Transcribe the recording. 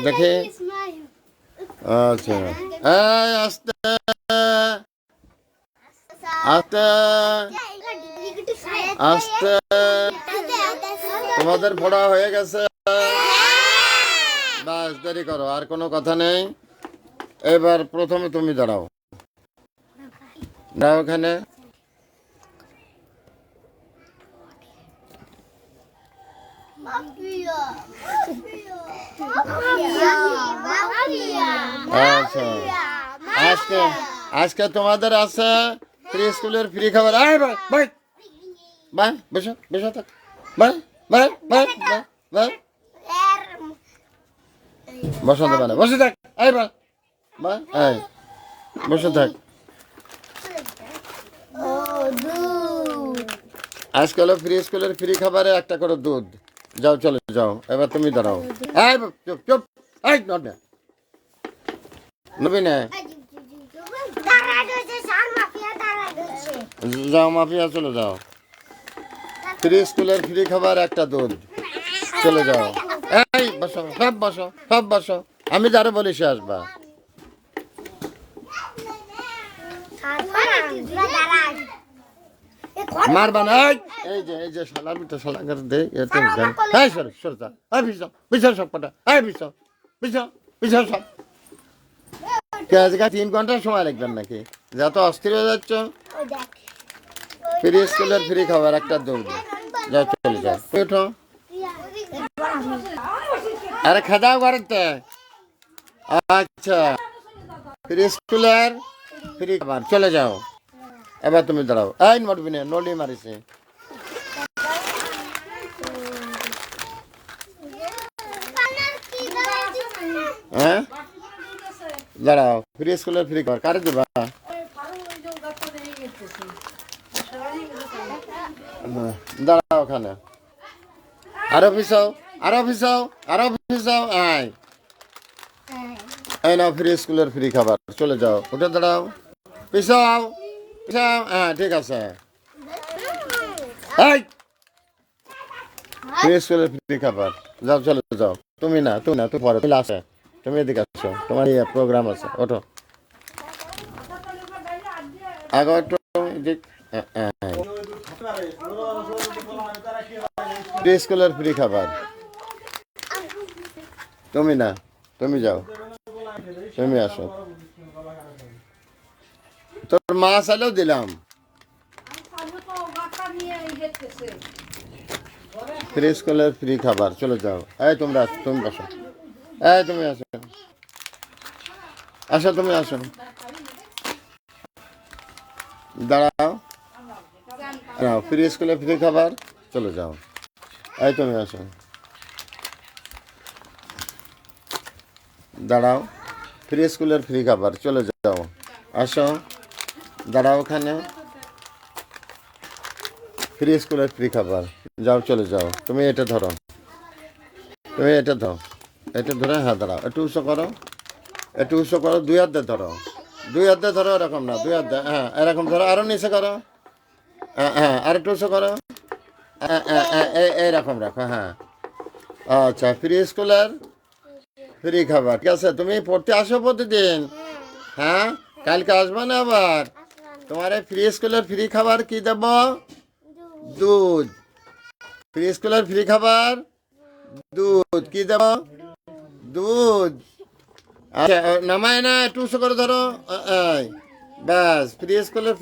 দেখি আচ্ছা এই আস্তে আস্তে আস্তে তোমাদের পড়া হয়ে গেছে বাস দেরি করো আর কোনো কথা নেই এবার প্রথমে তুমি দাঁড়াও দাঁড়াও ওখানে আচ্ছা আজকে আজকে তোমাদের আছে ফ্রি স্কুলের ফ্রি খাবার আয় ভাই ভাই ভাই বসো বসো থাক ভাই ভাই ভাই ভাই বসন্ত মানে বসে থাক আয় ভাই ভাই আয় বসে থাক আজকাল ফ্রি স্কুলের ফ্রি খাবারে একটা করে দুধ যাও চলে যাও এবার তুমি দাঁড়াও এই চুপ চুপ এই নবী না যাও মাফিয়া চলে যাও ফ্রি স্কুলের ফ্রি খাবার একটা দুধ চলে যাও এই বসো সব বসো সব বসো আমি যারা বলি সে আসবা মারবা না এই যে শালার ভিতরে শালা করে দে এতে এই সর সর যা এই বিছো বিছো সব কটা এই বিছো বিছো বিছো সব কে আজকে 3 ঘন্টা সময় লাগবে নাকি যত অস্থির হয়ে যাচ্ছ ফ্রি স্কুলের ফ্রি খাবার একটা দৌড় যাও চলে যাও ওঠো আরে খাদাও ঘরেতে আচ্ছা ফ্রি স্কুলের ফ্রি খাবার চলে যাও এবার তুমি দাঁড়াও এই নড়বি না নলি মারিছে হ্যাঁ দাঁড়াও ফ্রি স্কুলের ফ্রি খাবার কারে দিবা দাঁড়াও ওখানে আরো পিছাও আরো পিছাও আরো পিছাও আয় এই নাও ফ্রি স্কুলের ফ্রি খাবার চলে যাও উঠে দাঁড়াও পিছাও পিছাও হ্যাঁ ঠিক আছে এই ফ্রি স্কুলের ফ্রি খাবার যাও চলে যাও তুমি না তুমি পরে তুমি আসে তুমি এদিকে আসো তোমার ইয়ে প্রোগ্রাম আছে ওঠো আগে একটু ফ্রি স্কুলের ফ্রি খাবার তুমি না তুমি যাও তুমি আসো তোর মা চাইলেও দিলাম ফ্রি স্কুলের ফ্রি খাবার চলে যাও এই তোমরা তুমি বসো এই তুমি আসো আসো তুমি আসো দাঁড়াও নাও ফ্রি স্কুলের ফ্রি খাবার চলে যাও এই তুমি আসো দাঁড়াও ফ্রি স্কুলের ফ্রি খাবার চলে যাও আসো দাঁড়াও ওখানে ফ্রি স্কুলের ফ্রি খাবার যাও চলে যাও তুমি এটা ধরো তুমি এটা ধরো এটা ধরে হ্যাঁ দাঁড়াও একটু উঁচু করো একটু উঁচু করো দুই হাত দিয়ে ধরো দুই হাত দিয়ে ধরো এরকম না দুই হাত দিয়ে হ্যাঁ এরকম ধরো আরো নিচে করো হ্যাঁ হ্যাঁ আর একটু উঁচু করো এইরকম রাখো হ্যাঁ আচ্ছা ফ্রি স্কুলের ফ্রি খাবার ঠিক আছে তুমি পড়তে আসো প্রতিদিন হ্যাঁ কালকে আসবে না আবার তোমার এই ফ্রি স্কুলের ফ্রি খাবার কি দেব দুধ ফ্রি স্কুলের ফ্রি খাবার দুধ কি দেব দুধ আচ্ছা নামায় না একটু উঁচু করে ধরো ব্যাস ফ্রি স্কুলের